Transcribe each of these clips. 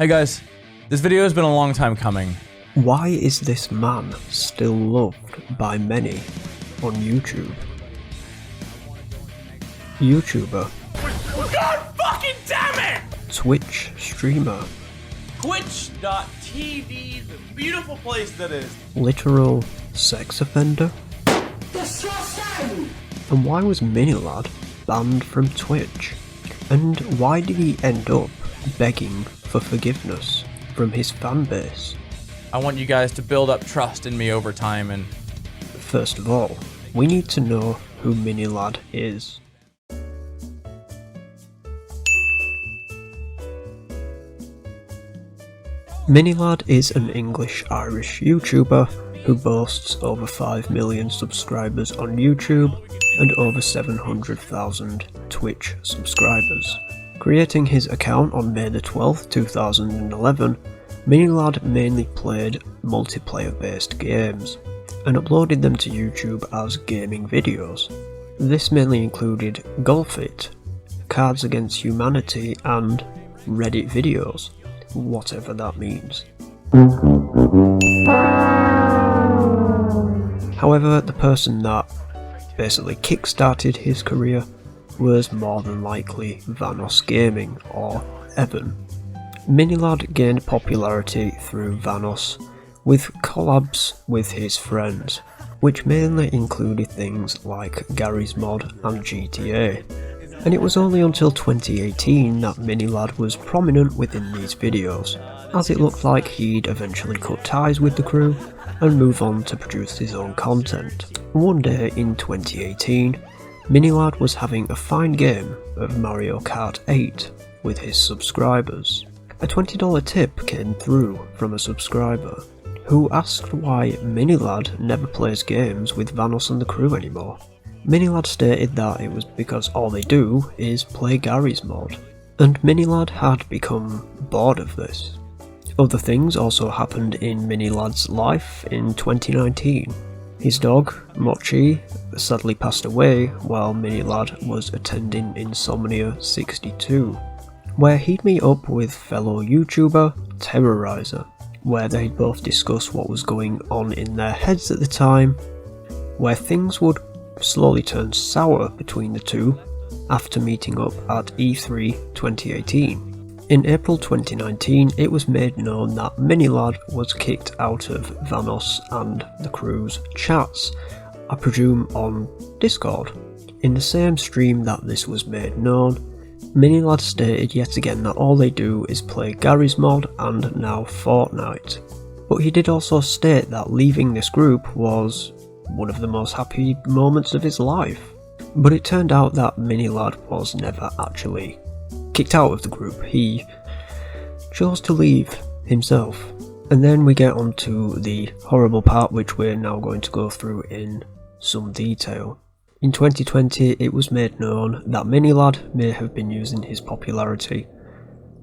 Hey guys, this video has been a long time coming. Why is this man still loved by many on YouTube? YouTuber. God fucking damn it! Twitch streamer. Twitch.tv, the beautiful place that is. Literal sex offender? Disgusting! And why was MiniLadd banned from Twitch? And why did he end up begging for forgiveness from his fanbase? I want you guys to build up trust in me over time and... First of all, we need to know who MiniLadd is. MiniLadd is an English-Irish YouTuber who boasts over 5 million subscribers on YouTube and over 700,000 Twitch subscribers. Creating his account on May the 12th, 2011, MiniLadd mainly played multiplayer-based games and uploaded them to YouTube as gaming videos. This mainly included Golf It, Cards Against Humanity and Reddit videos, whatever that means. However, the person that basically kickstarted his career was more than likely Vanoss Gaming, or Evan. MiniLadd gained popularity through Vanoss with collabs with his friends, which mainly included things like Garry's Mod and GTA. And it was only until 2018 that MiniLadd was prominent within these videos, as it looked like he'd eventually cut ties with the crew and move on to produce his own content. One day in 2018, MiniLadd was having a fine game of Mario Kart 8 with his subscribers. A $20 tip came through from a subscriber who asked why MiniLadd never plays games with Vanoss and the crew anymore. MiniLadd stated that it was because all they do is play Garry's Mod, and MiniLadd had become bored of this. Other things also happened in MiniLadd's life in 2019. His dog, Mochi, sadly passed away while MiniLadd was attending Insomnia 62, where he'd meet up with fellow YouTuber Terrorizer, where they'd both discuss what was going on in their heads at the time, where things would slowly turn sour between the two after meeting up at E3 2018. In April 2019, it was made known that MiniLadd was kicked out of Vanoss and the crew's chats, I presume on Discord. In the same stream that this was made known, MiniLadd stated yet again that all they do is play Garry's Mod and now Fortnite. But he did also state that leaving this group was one of the most happy moments of his life. But it turned out that MiniLadd was never actually kicked out of the group. He chose to leave himself. And then we get on to the horrible part, which we're now going to go through in some detail. In 2020, it was made known that MiniLadd may have been using his popularity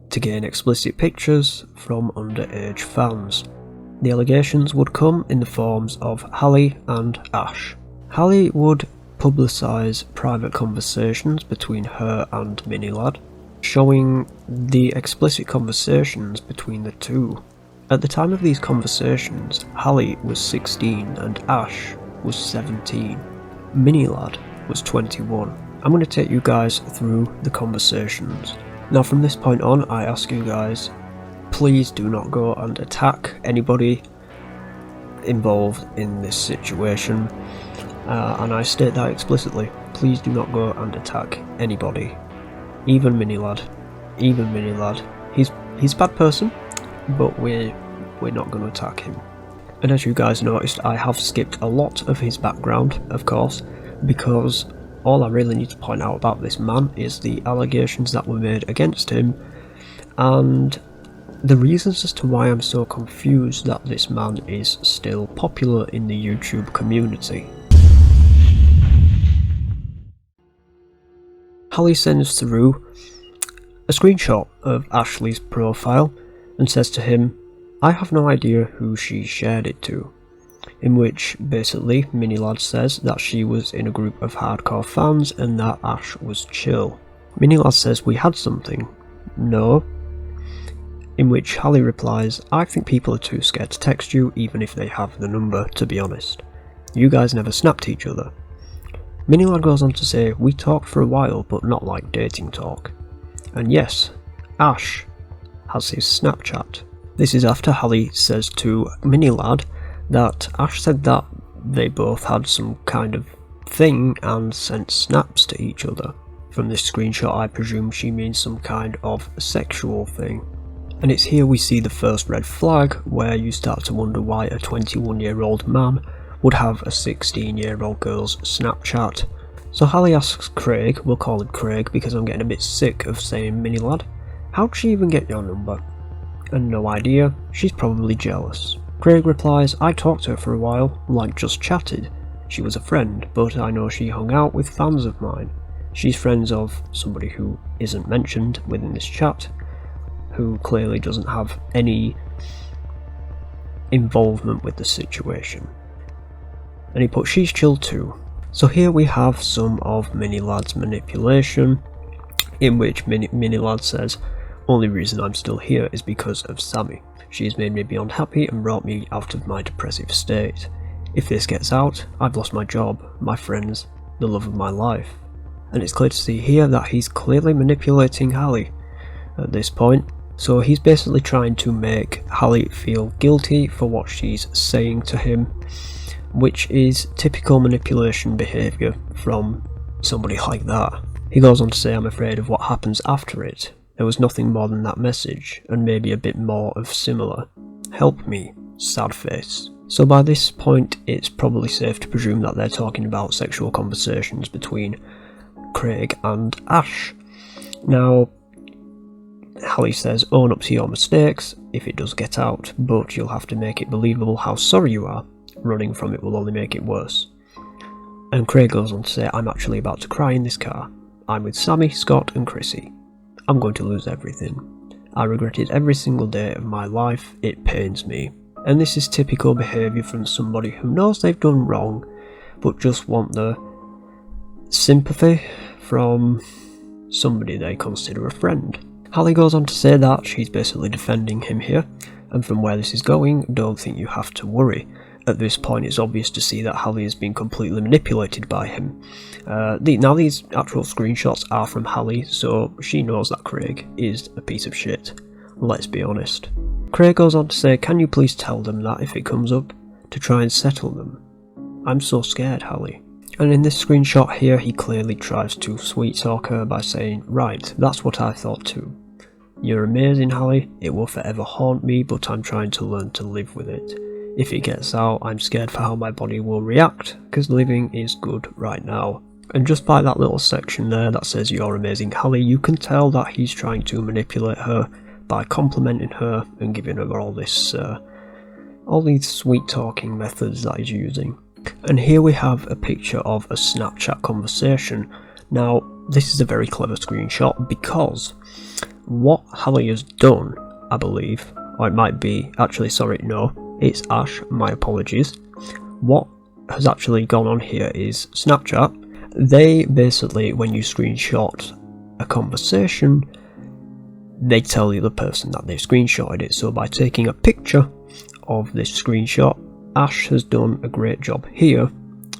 to gain explicit pictures from underage fans. The allegations would come in the forms of Hallie and Ash. Hallie would publicise private conversations between her and MiniLadd, showing the explicit conversations between the two. At the time of these conversations, Hallie was 16 and Ash was 17. MiniLadd was 21. I'm going to take you guys through the conversations. Now from this point on, I ask you guys, please do not go and attack anybody involved in this situation. And I state that explicitly. Please do not go and attack anybody. Even MiniLadd. He's a bad person, but we're not going to attack him. And as you guys noticed, I have skipped a lot of his background, of course, because all I really need to point out about this man is the allegations that were made against him, and the reasons as to why I'm so confused that this man is still popular in the YouTube community. Hallie sends through a screenshot of Ashley's profile and says to him, "I have no idea who she shared it to," in which basically MiniLadd says that she was in a group of hardcore fans and that Ash was chill. MiniLadd says, "We had something." No. in which Hallie replies, I think people are too scared to text you even if they have the number, to be honest. You guys never snapped each other. MiniLadd goes on to say, we talked for a while but not like dating talk. And yes, Ash has his Snapchat. This is after Hallie says to MiniLadd that Ash said that they both had some kind of thing and sent snaps to each other. From this screenshot I presume she means some kind of sexual thing. And it's here we see the first red flag where you start to wonder why a 21-year-old man would have a 16-year-old girl's Snapchat. So Hallie asks Craig, we'll call him Craig because I'm getting a bit sick of saying MiniLadd, how'd she even get your number? And no idea, she's probably jealous. Craig replies, I talked to her for a while, like just chatted. She was a friend, but I know she hung out with fans of mine. She's friends of somebody who isn't mentioned within this chat, who clearly doesn't have any involvement with the situation. And he puts she's chill too. So here we have some of MiniLadd's manipulation, in which MiniLadd says, only reason I'm still here is because of Sammy. She has made me beyond happy and brought me out of my depressive state. If this gets out, I've lost my job, my friends, the love of my life. And it's clear to see here that he's clearly manipulating Hallie at this point. So he's basically trying to make Hallie feel guilty for what she's saying to him, which is typical manipulation behaviour from somebody like that. He goes on to say, I'm afraid of what happens after it. There was nothing more than that message, and maybe a bit more of similar. Help me, sad face. So by this point it's probably safe to presume that they're talking about sexual conversations between Craig and Ash. Now, Hallie says, own up to your mistakes if it does get out, but you'll have to make it believable how sorry you are. Running from it will only make it worse. And Craig goes on to say, I'm actually about to cry in this car. I'm with Sammy, Scott and Chrissy. I'm going to lose everything. I regret it every single day of my life, it pains me. And this is typical behaviour from somebody who knows they've done wrong, but just want the sympathy from somebody they consider a friend. Hallie goes on to say that she's basically defending him here, and from where this is going, don't think you have to worry. At this point it's obvious to see that Hallie has been completely manipulated by him. Now these actual screenshots are from Hallie, so she knows that Craig is a piece of shit. Let's be honest. Craig goes on to say, can you please tell them that if it comes up, to try and settle them? I'm so scared, Hallie. And in this screenshot here he clearly tries to sweet talk her by saying, right, that's what I thought too. You're amazing, Hallie, it will forever haunt me, but I'm trying to learn to live with it. If it gets out, I'm scared for how my body will react, because living is good right now. And just by that little section there that says you're amazing, Hallie, you can tell that he's trying to manipulate her by complimenting her and giving her all these sweet talking methods that he's using. And here we have a picture of a Snapchat conversation. Now, this is a very clever screenshot because what Hallie has done, I believe, or it might be, actually sorry, no, it's Ash, my apologies. What has actually gone on here is Snapchat. They basically, when you screenshot a conversation, they tell the other person that they've screenshotted it. So by taking a picture of this screenshot, Ash has done a great job here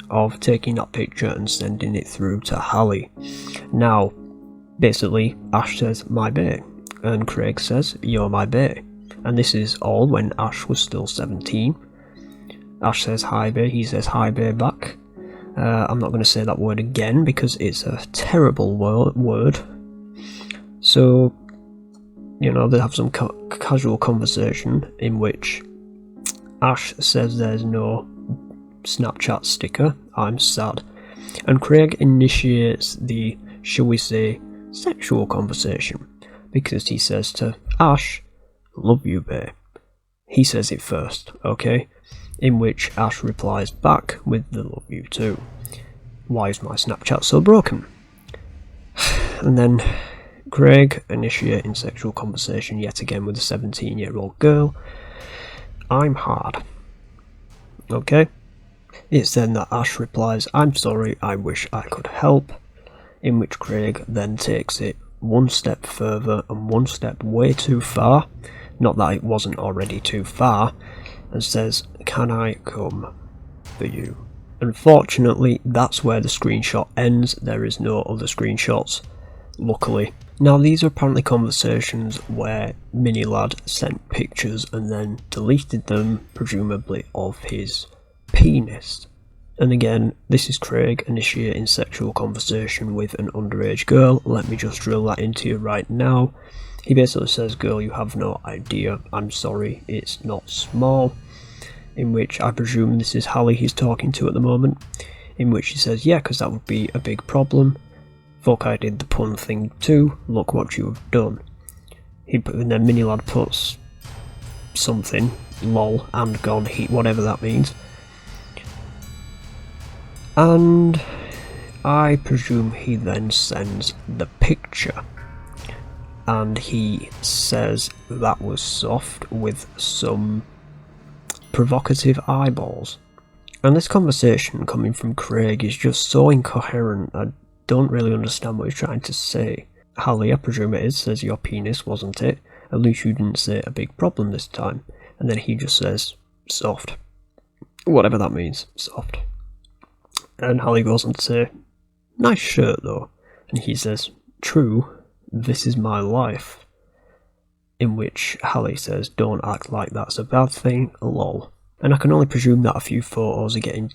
of taking that picture and sending it through to Hallie. Now, basically, Ash says, my bae, and Craig says, you're my bae. And this is all when Ash was still 17. Ash says hi bae, he says hi bae back. I'm not going to say that word again because it's a terrible word. So, you know, they have some casual conversation in which Ash says there's no Snapchat sticker, I'm sad. And Craig initiates the, shall we say, sexual conversation because he says to Ash, love you, bae. He says it first, okay? In which Ash replies back with the love you too. Why is my Snapchat so broken? And then Craig initiating sexual conversation yet again with a 17-year-old girl. I'm hard. Okay? It's then that Ash replies, I'm sorry, I wish I could help. In which Craig then takes it one step further and one step way too far not that it wasn't already too far, and says, "Can I come for you?" Unfortunately, that's where the screenshot ends. There is no other screenshots, luckily. Now, these are apparently conversations where MiniLadd sent pictures and then deleted them, presumably of his penis. And again, this is Craig initiating sexual conversation with an underage girl. Let me just drill that into you right now. He basically says, "Girl, you have no idea. I'm sorry, it's not small." In which I presume this is Hallie he's talking to at the moment. In which he says, "Yeah, because that would be a big problem. Fuck, I did the pun thing too. Look what you have done." And then MiniLadd puts something, lol, and gone heat, whatever that means. And I presume he then sends the picture. And he says that was soft with some provocative eyeballs. And this conversation coming from Craig is just so incoherent. I don't really understand what he's trying to say. Hallie, I presume it is, says, "Your penis, wasn't it? At least you didn't say a big problem this time." And then he just says, "Soft." Whatever that means, soft. And Hallie goes on to say, "Nice shirt though." And he says, "True, this is my life." In which Hallie says, "Don't act like that's a bad thing, lol." And I can only presume that a few photos are getting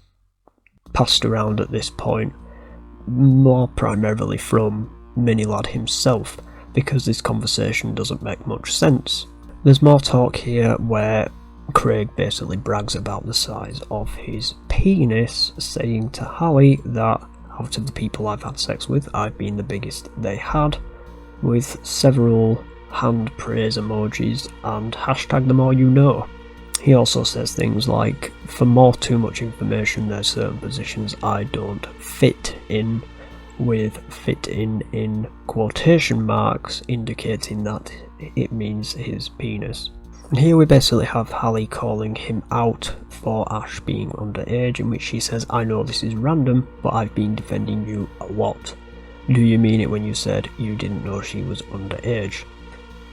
passed around at this point, more primarily from MiniLadd himself, because this conversation doesn't make much sense. There's more talk here where Craig basically brags about the size of his penis, saying to Hallie that out of the people I've had sex with, I've been the biggest they had, with several hand praise emojis and hashtag the more you know. He also says things like, "For more too much information, there's certain positions I don't fit in," with "fit in quotation marks, indicating that it means his penis. And here we basically have Hallie calling him out for Ash being underage, in which she says, "I know this is random, but I've been defending you a lot. Do you mean it when you said you didn't know she was underage?"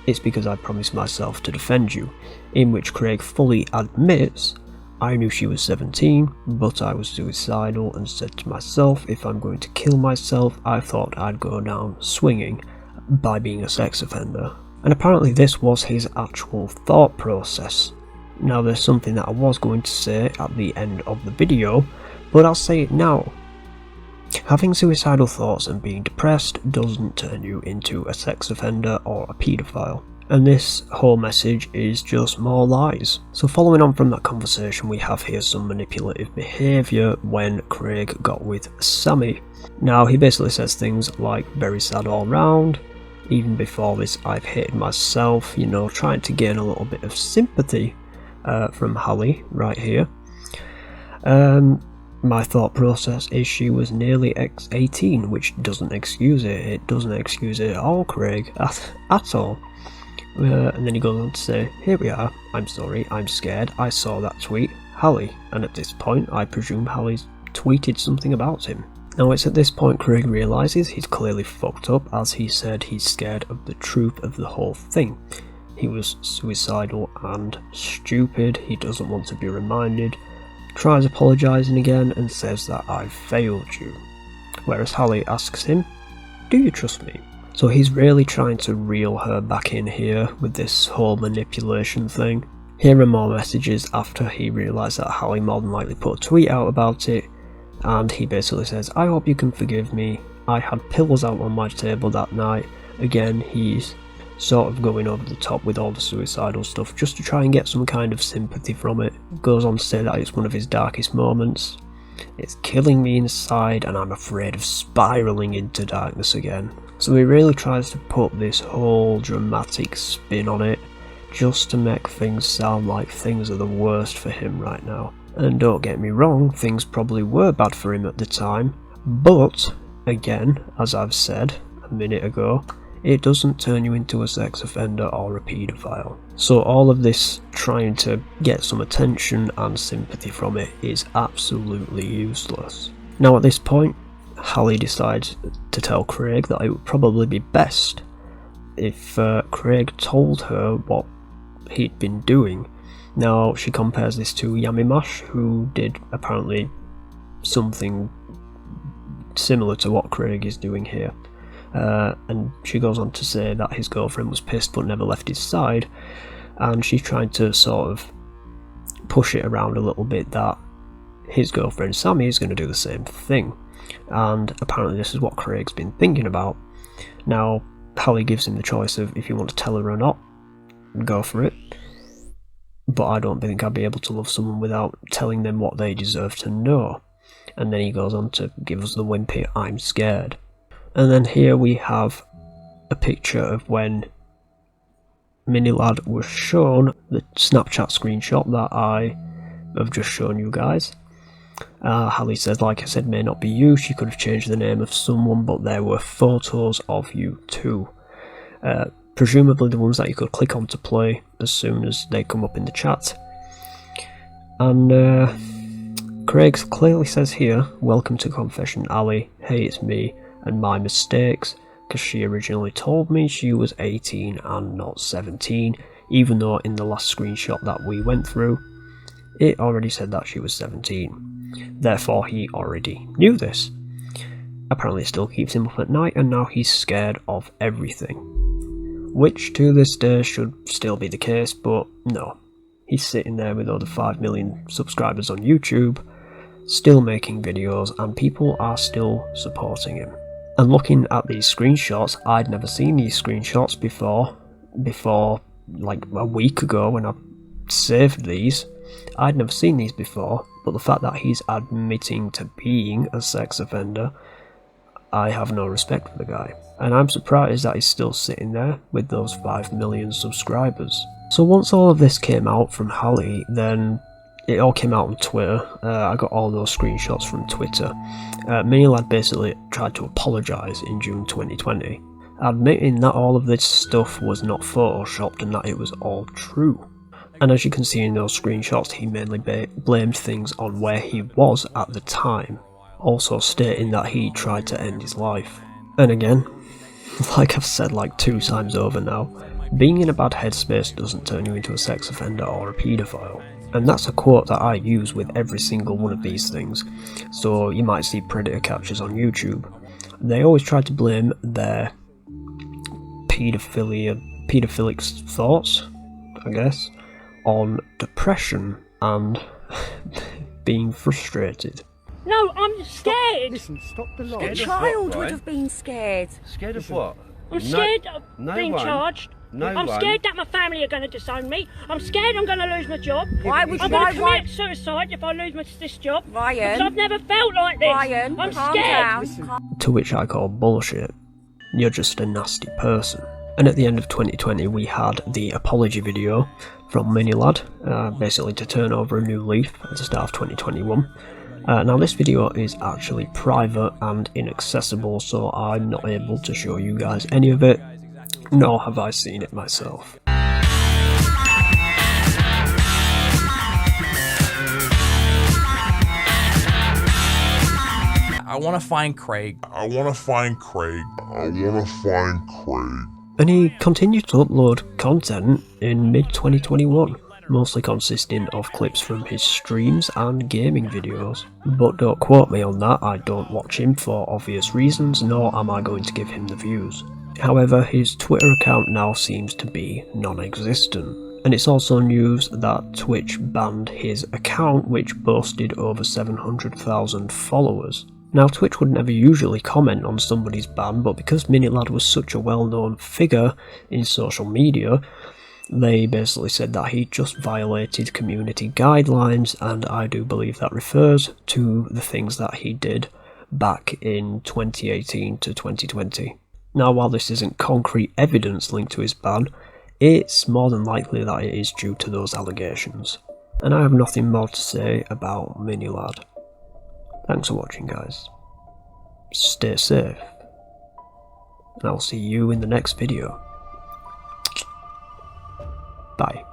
"It's because I promised myself to defend you," in which Craig fully admits, "I knew she was 17, but I was suicidal and said to myself, if I'm going to kill myself, I thought I'd go down swinging by being a sex offender." And apparently this was his actual thought process. Now, there's something that I was going to say at the end of the video, but I'll say it now. Having suicidal thoughts and being depressed doesn't turn you into a sex offender or a paedophile. And this whole message is just more lies. So following on from that conversation, we have here some manipulative behaviour when Craig got with Sammy. Now, he basically says things like, "Very sad all round. Even before this, I've hated myself," you know, trying to gain a little bit of sympathy from Hallie right here. "My thought process is she was nearly 18, which doesn't excuse it. It doesn't excuse it at all, Craig, at all." And then he goes on to say, "Here we are. I'm sorry, I'm scared. I saw that tweet. Hallie." And at this point, I presume Hallie's tweeted something about him. Now, it's at this point Craig realises he's clearly fucked up, as he said he's scared of the truth of the whole thing. He was suicidal and stupid. He doesn't want to be reminded. Tries apologising again and says that "I've failed you." Whereas Hallie asks him, "Do you trust me?" So he's really trying to reel her back in here with this whole manipulation thing. Here are more messages after he realised that Hallie more than likely put a tweet out about it, and he basically says, "I hope you can forgive me. I had pills out on my table that night." Again, he's sort of going over the top with all the suicidal stuff just to try and get some kind of sympathy from it. Goes on to say that it's one of his darkest moments. "It's killing me inside and I'm afraid of spiralling into darkness again." So he really tries to put this whole dramatic spin on it just to make things sound like things are the worst for him right now. And don't get me wrong, things probably were bad for him at the time, but again, as I've said a minute ago, it doesn't turn you into a sex offender or a paedophile. So all of this trying to get some attention and sympathy from it is absolutely useless. Now at this point, Hallie decides to tell Craig that it would probably be best if Craig told her what he'd been doing. Now, she compares this to Yamimash, who did apparently something similar to what Craig is doing here. And she goes on to say that his girlfriend was pissed but never left his side, and she's trying to sort of push it around a little bit that his girlfriend Sammy is going to do the same thing, and apparently this is what Craig's been thinking about. Now, Hallie gives him the choice of if you want to tell her or not, go for it, but I don't think I'd be able to love someone without telling them what they deserve to know. And then he goes on to give us the wimpy "I'm scared." And then here we have a picture of when MiniLadd was shown, the Snapchat screenshot that I have just shown you guys. Hallie says, like I said, may not be you, she could have changed the name of someone, but there were photos of you too. Presumably the ones that you could click on to play as soon as they come up in the chat. And Craig clearly says here, "Welcome to Confession Alley, hey it's me, and my mistakes, because she originally told me she was 18 and not 17, even though in the last screenshot that we went through, it already said that she was 17. Therefore he already knew this. Apparently it still keeps him up at night, and now he's scared of everything. Which to this day should still be the case, but no. He's sitting there with over 5 million subscribers on YouTube, still making videos, and people are still supporting him. And looking at these screenshots, I'd never seen these screenshots before like a week ago when I saved these. I'd never seen these before, but the fact that he's admitting to being a sex offender, I have no respect for the guy. And I'm surprised that he's still sitting there with those 5 million subscribers. So once all of this came out from Hallie, then it all came out on Twitter. I got all those screenshots from Twitter. MiniLadd basically tried to apologise in June 2020, admitting that all of this stuff was not photoshopped and that it was all true. And as you can see in those screenshots, he mainly blamed things on where he was at the time, also stating that he tried to end his life. And again, like I've said like 2 times over now, being in a bad headspace doesn't turn you into a sex offender or a paedophile. And that's a quote that I use with every single one of these things. So you might see predator captures on YouTube. They always try to blame their paedophilic thoughts, I guess, on depression and being frustrated. No, I'm scared. Listen, stop the lie. A child would have been scared. Scared of what? I'm scared of being charged. I'm scared that my family are going to disown me. I'm scared I'm going to lose my job. Why would I'm going to commit suicide if I lose this job. Ryan. Because I've never felt like this. Ryan, I'm calm scared. down. To which I call bullshit. You're just a nasty person. And at the end of 2020 we had the apology video from MiniLadd, basically to turn over a new leaf at the start of 2021. Now this video is actually private and inaccessible, so I'm not able to show you guys any of it, nor have I seen it myself. I want to find Craig. And he continued to upload content in mid-2021, mostly consisting of clips from his streams and gaming videos. But don't quote me on that, I don't watch him for obvious reasons, nor am I going to give him the views. However, his Twitter account now seems to be non-existent. And it's also news that Twitch banned his account, which boasted over 700,000 followers. Now, Twitch would never usually comment on somebody's ban, but because MiniLadd was such a well-known figure in social media, they basically said that he just violated community guidelines, and I do believe that refers to the things that he did back in 2018 to 2020. Now, while this isn't concrete evidence linked to his ban, it's more than likely that it is due to those allegations. And I have nothing more to say about MiniLadd. Thanks for watching, guys. Stay safe. And I'll see you in the next video. Bye.